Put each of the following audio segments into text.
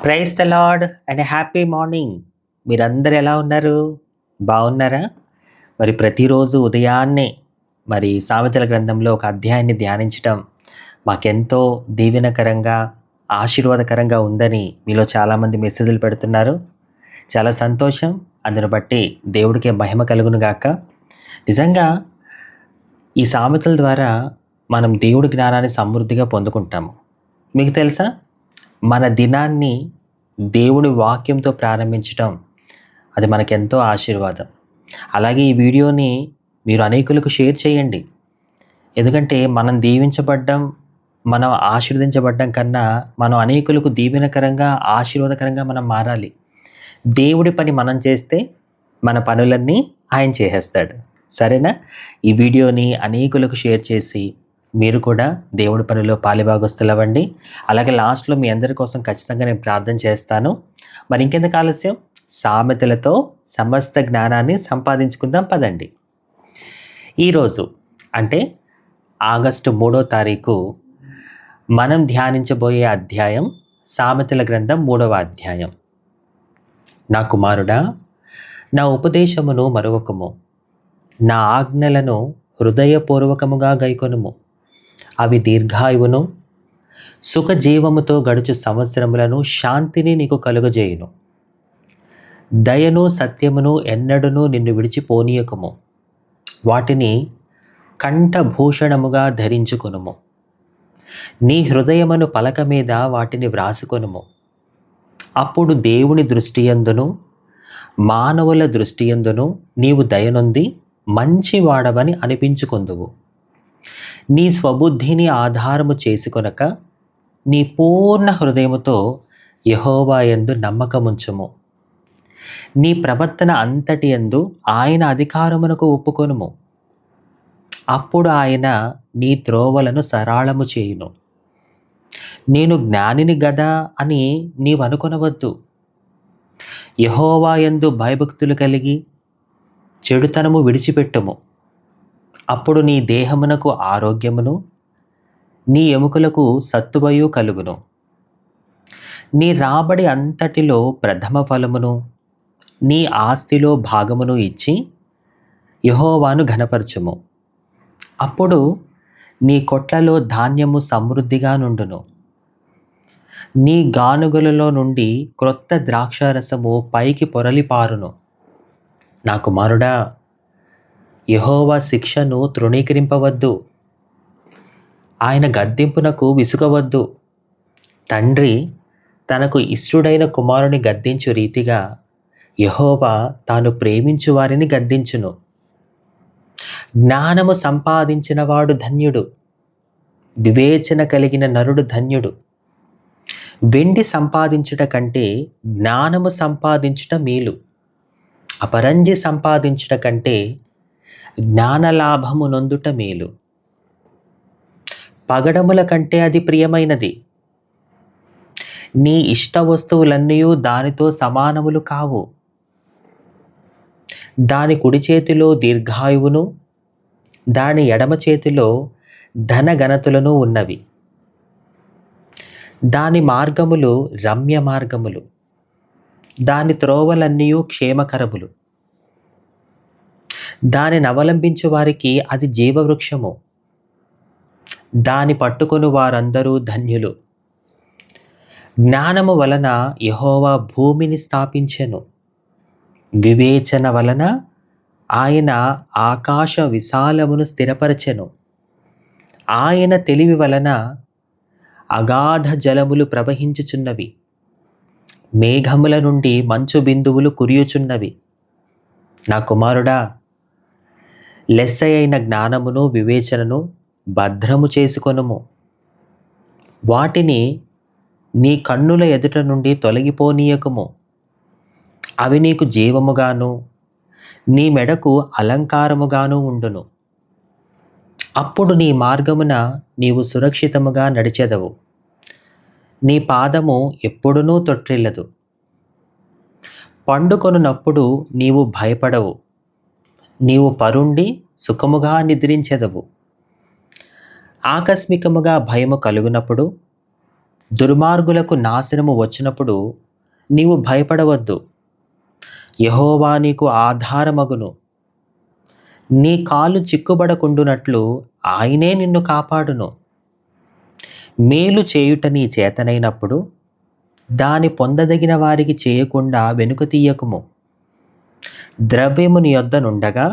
Praise the Lord and happy morning. మీరందరూ ఎలా ఉన్నారు? బాగున్నారా? మరి ప్రతిరోజు ఉదయాన్నే సామెతల గ్రంథంలో ఒక అధ్యాయాన్ని ధ్యానించటం మాకెంతో దీవెనకరంగా, ఆశీర్వాదకరంగా ఉందని మీలో చాలామంది మెసేజ్లు పెడుతున్నారు. చాలా సంతోషం. అందును బట్టి దేవుడికే మహిమ కలుగును గాక. నిజంగా ఈ సామెతల ద్వారా మనం దేవుడి జ్ఞానాన్ని సమృద్ధిగా పొందుకుంటాము. మీకు తెలుసా? మన దినాన్ని దేవుని వాక్యంతో ప్రారంభించటం అది మనకెంతో ఆశీర్వాదం. అలాగే ఈ వీడియోని మీరు అనేకులకు షేర్ చేయండి. ఎందుకంటే మనం దీవించబడ్డం, మనం ఆశీర్వదించబడ్డం కన్నా మనం అనేకులకు దీవెనకరంగా, ఆశీర్వాదకరంగా మనం మారాలి. దేవుడి పని మనం చేస్తే మన పనులన్నీ ఆయన చేసేస్తాడు. సరేనా? ఈ వీడియోని అనేకులకు షేర్ చేసి మీరు కూడా దేవుడి పనిలో పాలిభాగస్తులవ్వండి. అలాగే లాస్ట్లో మీ అందరి కోసం ఖచ్చితంగా నేను ప్రార్థన చేస్తాను. మరి ఇంకెందుకు ఆలస్యం? సామెతలతో సమస్త జ్ఞానాన్ని సంపాదించుకుందాం పదండి. ఈరోజు అంటే ఆగస్టు 3వ తారీఖు మనం ధ్యానించబోయే అధ్యాయం సామెతల గ్రంథం 3వ అధ్యాయం. నా కుమారుడా, నా ఉపదేశమును మరువకము, నా ఆజ్ఞలను హృదయపూర్వకముగా గైకొనుము. అవి దీర్ఘాయువును, సుఖజీవముతో గడుచు సంవత్సరములను, శాంతిని నీకు కలుగజేయును. దయను సత్యమును ఎన్నడూను నిన్ను విడిచిపోనీయకము. వాటిని కంఠభూషణముగా ధరించుకొనుము. నీ హృదయమును పలక మీద వాటిని వ్రాసుకొనుము. అప్పుడు దేవుని దృష్టియందును మానవుల దృష్టియందును నీవు దయనొంది మంచివాడవని అనిపించుకొందువు. నీ స్వబుద్ధిని ఆధారము చేసుకొనక నీ పూర్ణ హృదయముతో యెహోవా యందు నమ్మకముంచుము. నీ ప్రవర్తన అంతటి యందు ఆయన అధికారమునకు ఒప్పుకొనుము. అప్పుడు ఆయన నీ త్రోవలను సరళము చేయును. నేను జ్ఞానిని గదా అని నీవనుకొనవద్దు. యెహోవా యందు భయభక్తులు కలిగి చెడుతనము విడిచిపెట్టుము. అప్పుడు నీ దేహమునకు ఆరోగ్యమును, నీ ఎముకలకు సత్తువయు కలుగును. నీ రాబడి అంతటిలో ప్రథమ ఫలమును, నీ ఆస్తిలో భాగమును ఇచ్చి యెహోవాను ఘనపరచుము. అప్పుడు నీ కొట్లలో ధాన్యము సమృద్ధిగా నుండును. నీ గానుగలలో నుండి క్రొత్త ద్రాక్షారసము పైకి పొరలిపారును. నా కుమారుడా, యెహోవా శిక్షను తృణీకరింపవద్దు. ఆయన గద్దింపునకు విసుగవద్దు. తండ్రి తనకు ఇష్టుడైన కుమారుని గద్దించు రీతిగా యెహోవా తాను ప్రేమించు వారిని గద్దించును. జ్ఞానము సంపాదించినవాడు ధన్యుడు. వివేచన కలిగిన నరుడు ధన్యుడు. వెండి సంపాదించుట కంటే జ్ఞానము సంపాదించుట మేలు. అపరంజి సంపాదించుట కంటే జ్ఞానలాభము నొందుట మేలు. పగడముల కంటే అది ప్రియమైనది. నీ ఇష్ట వస్తువులన్నీ దానితో సమానములు కావు. దాని కుడి చేతిలో దీర్ఘాయువును, దాని ఎడమ చేతిలో ధనఘనతలను ఉన్నవి. దాని మార్గములు రమ్య మార్గములు, దాని త్రోవలన్నీ క్షేమకరములు. దానిని అవలంబించు వారికి అది జీవవృక్షము. దాని పట్టుకొని వారందరూ ధన్యులు. జ్ఞానము వలన యెహోవా భూమిని స్థాపించెను. వివేచన వలన ఆయన ఆకాశ విశాలమును స్థిరపరచెను. ఆయన తెలివి వలన అగాధ జలములు ప్రవహించుచున్నవి. మేఘముల నుండి మంచు బిందువులు కురియుచున్నవి. నా కుమారుడా, లెస్సయైన జ్ఞానమును వివేచనను భద్రము చేసుకొనుము. వాటిని నీ కన్నుల ఎదుట నుండి తొలగిపోనీయకము. అవి నీకు జీవముగాను, నీ మెడకు అలంకారముగాను ఉండును. అప్పుడు నీ మార్గమున నీవు సురక్షితముగా నడిచెదవు. నీ పాదము ఎప్పుడునూ తొట్టిల్లదు. పండుకొనున్నప్పుడు నీవు భయపడవు. నీవు పరుండి సుఖముగా నిద్రించెదవు. ఆకస్మికముగా భయము కలుగునప్పుడు దుర్మార్గులకు నాశనము వచ్చినప్పుడు నీవు భయపడవద్దు. యెహోవా నీకు ఆధారమగును. నీ కాలు చిక్కుబడకుండునట్లు ఆయనే నిన్ను కాపాడును. మేలు చేయుట నీ చేతనైనప్పుడు దాని పొందదగిన వారికి చేయకుండా వెనుక తీయకుము. ద్రవ్యము నీ యొద్ద నుండగా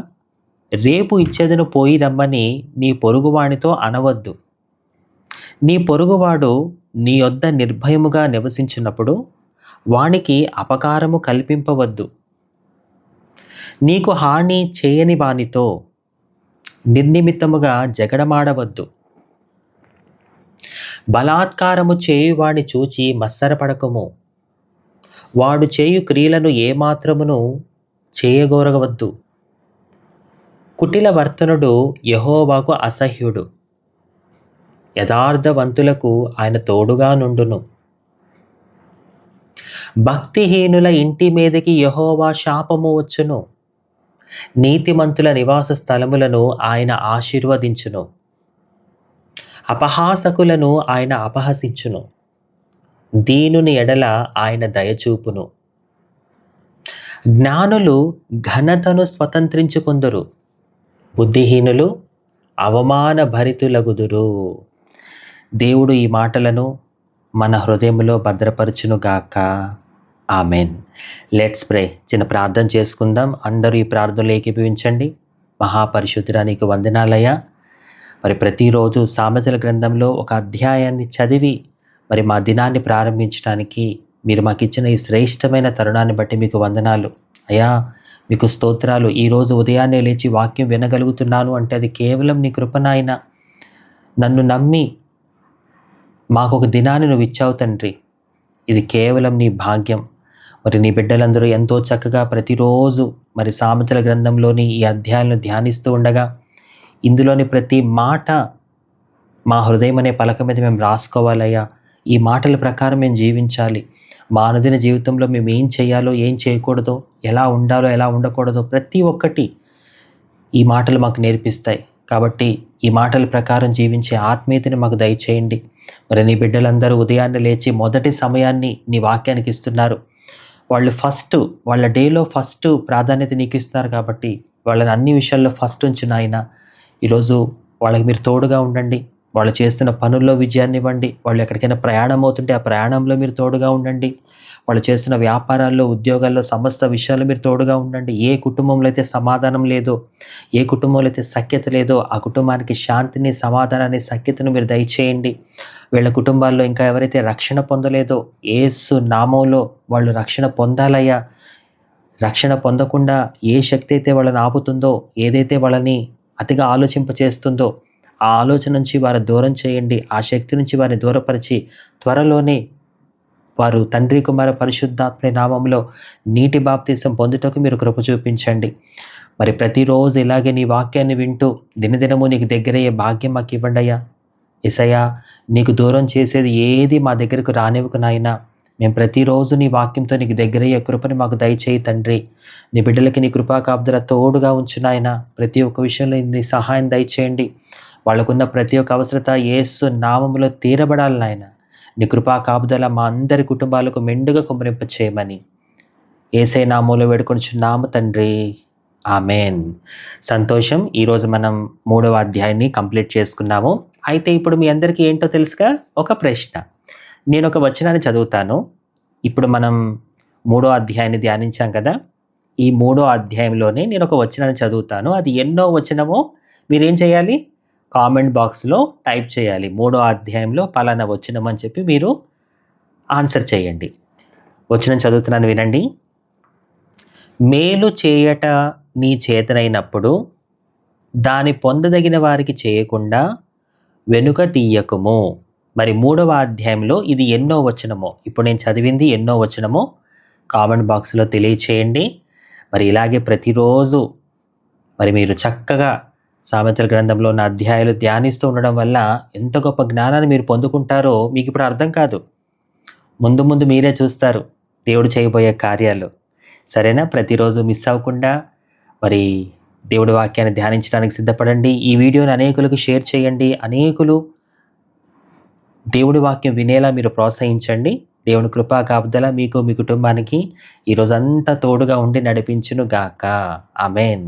రేపు ఇచ్చేదను పోయి రమ్మని నీ పొరుగువానితో అనవద్దు. నీ పొరుగువాడు నీ యొద్ద నిర్భయముగా నివసించినప్పుడు వానికి అపకారము కల్పింపవద్దు. నీకు హాని చేయని వానితో నిర్నిమిత్తముగా జగడమాడవద్దు. బలాత్కారము చేయువాని చూచి మత్సరపడకము. వాడు చేయు క్రియలను ఏమాత్రమును చేయగోరవద్దు. కుటిల వర్తనుడు యెహోవాకు అసహ్యుడు. యథార్థవంతులకు ఆయన తోడుగా నుండును. భక్తిహీనుల ఇంటి మీదకి యెహోవా శాపము వచ్చును. నీతిమంతుల నివాస స్థలములను ఆయన ఆశీర్వదించును. అపహాసకులను ఆయన అపహసించును. దీనుని ఎడల ఆయన దయచూపును. జ్ఞానులు ఘనతను స్వతంత్రించుకొందురు. బుద్ధిహీనులు అవమాన భరితులగుదురు. దేవుడు ఈ మాటలను మన హృదయంలో భద్రపరచునుగాక. ఆమెన్. Let's pray. చిన్న ప్రార్థన చేసుకుందాం. అందరూ ఈ ప్రార్థనలో ఏకీభవించండి. మహాపరిశుద్ధుడా నీకు వందనాలయ్యా. మరి ప్రతిరోజు సామెతల గ్రంథంలో ఒక అధ్యాయాన్ని చదివి మరి మా దినాన్ని ప్రారంభించడానికి మీరు మాకు ఇచ్చిన ఈ శ్రేష్టమైన తరుణాన్ని బట్టి మీకు వందనాలు అయ్యా. మీకు స్తోత్రాలు. ఈరోజు ఉదయాన్నే లేచి వాక్యం వినగలుగుతున్నాను అంటే అది కేవలం నీ కృపనాయన. నన్ను నమ్మి మాకు ఒక దినాన్ని నువ్వు ఇచ్చావు తండ్రి. ఇది కేవలం నీ భాగ్యం. మరి నీ బిడ్డలందరూ ఎంతో చక్కగా ప్రతిరోజు మరి సామెతల గ్రంథంలోని ఈ అధ్యాయాలను ధ్యానిస్తూ ఉండగా ఇందులోని ప్రతి మాట మా హృదయం అనే పలక మీద మేము రాసుకోవాలయ్యా. ఈ మాటల ప్రకారం మేము జీవించాలి. మా అనుదిన జీవితంలో మేము ఏం చేయాలో ఏం చేయకూడదో, ఎలా ఉండాలో ఎలా ఉండకూడదో ప్రతి ఒక్కటి ఈ మాటలు మాకు నేర్పిస్తాయి. కాబట్టి ఈ మాటల ప్రకారం జీవించే ఆత్మీయతని మాకు దయచేయండి. మరి నీ బిడ్డలందరూ ఉదయాన్నే లేచి మొదటి సమయాన్ని నీ వాక్యానికి ఇస్తున్నారు. వాళ్ళు వాళ్ళ డేలో ఫస్ట్ ప్రాధాన్యత నీకు ఇస్తున్నారు. కాబట్టి వాళ్ళని అన్ని విషయాల్లో ఫస్ట్ ఉంచు నాయన. ఈరోజు వాళ్ళకి మీరు తోడుగా ఉండండి. వాళ్ళు చేస్తున్న పనుల్లో విజయాన్ని ఇవ్వండి. వాళ్ళు ఎక్కడికైనా ప్రయాణం అవుతుంటే ఆ ప్రయాణంలో మీరు తోడుగా ఉండండి. వాళ్ళు చేస్తున్న వ్యాపారాల్లో, ఉద్యోగాల్లో, సమస్త విషయాల్లో మీరు తోడుగా ఉండండి. ఏ కుటుంబంలో అయితే సమాధానం లేదో, ఏ కుటుంబంలో అయితే సఖ్యత లేదో ఆ కుటుంబానికి శాంతిని, సమాధానాన్ని, సఖ్యతను మీరు దయచేయండి. వీళ్ళ కుటుంబాల్లో ఇంకా ఎవరైతే రక్షణ పొందలేదో యేసు నామంలో వాళ్ళు రక్షణ పొందాలయ్యా. రక్షణ పొందకుండా ఏ శక్తి అయితే వాళ్ళని ఆపుతుందో, ఏదైతే వాళ్ళని అతిగా ఆలోచింపచేస్తుందో ఆ ఆలోచన నుంచి వారు దూరం చేయండి. ఆ శక్తి నుంచి వారిని దూరపరిచి త్వరలోనే వారు తండ్రి, కుమార, పరిశుద్ధాత్మ నామంలో నీటి బాప్తీసం పొందుటకు మీరు కృప చూపించండి. మరి ప్రతిరోజు ఇలాగే నీ వాక్యాన్ని వింటూ దినదినము నీకు దగ్గరయ్యే భాగ్యం మాకు ఇవ్వండి అయ్యా. యేసయ్యా, నీకు దూరం చేసేది ఏది మా దగ్గరకు రానివ్వకు నాయనా. మేము ప్రతిరోజు నీ వాక్యంతో నీకు దగ్గరయ్యే కృపని మాకు దయచేయి తండ్రి. నీ బిడ్డలకి నీ కృపా కాపుదల తోడుగా ఉంచు నాయనా. ప్రతి ఒక్క విషయంలో నీ సహాయం దయచేయండి. వాళ్ళకున్న ప్రతి ఒక్క అవసరత యేసు నామములో తీరబడాలి నాయన. నీ కృపా కాపుదల మా అందరి కుటుంబాలకు మెండుగా కుమ్మరింప చేయమని యేసయ్య నామములో వేడుకొనుచున్నాము తండ్రి. ఆమెన్. సంతోషం. ఈరోజు మనం 3వ అధ్యాయాన్ని కంప్లీట్ చేసుకున్నాము. అయితే ఇప్పుడు మీ అందరికీ ఏంటో తెలుసుగా ఒక ప్రశ్న. నేను ఒక వచనాన్ని చదువుతాను. ఇప్పుడు మనం 3వ అధ్యాయాన్ని ధ్యానించాం కదా. ఈ 3వ అధ్యాయంలోనే నేను ఒక వచనాన్ని చదువుతాను. అది ఎన్నో వచనమో మీరేం చేయాలి? కామెంట్ బాక్స్లో టైప్ చేయాలి. 3వ అధ్యాయంలో పలానా వచనం అని చెప్పి మీరు ఆన్సర్ చేయండి. వచనం చదువుతున్నాను, వినండి. మేలు చేయట నీ చేతనైనప్పుడు దాని పొందదగిన వారికి చేయకుండా వెనుక తీయకుము. మరి 3వ అధ్యాయంలో ఇది ఎన్నో వచనమో, ఇప్పుడు నేను చదివింది ఎన్నో వచనమో కామెంట్ బాక్స్లో తెలియచేయండి. మరి ఇలాగే ప్రతిరోజు మరి మీరు చక్కగా సామెతల గ్రంథంలో ఉన్న అధ్యాయాలు ధ్యానిస్తూ ఉండడం వల్ల ఎంత గొప్ప జ్ఞానాన్ని మీరు పొందుకుంటారో మీకు ఇప్పుడు అర్థం కాదు. ముందు ముందు మీరే చూస్తారు దేవుడు చేయబోయే కార్యాలు. సరేనా? ప్రతిరోజు మిస్ అవ్వకుండా మరి దేవుడి వాక్యాన్ని ధ్యానించడానికి సిద్ధపడండి. ఈ వీడియోని అనేకులకు షేర్ చేయండి. అనేకులు దేవుడి వాక్యం వినేలా మీరు ప్రోత్సహించండి. దేవుని కృపా కాపుదల మీకు, మీ కుటుంబానికి ఈ రోజంతా తోడుగా ఉండి నడిపించును గాక. ఆమేన్.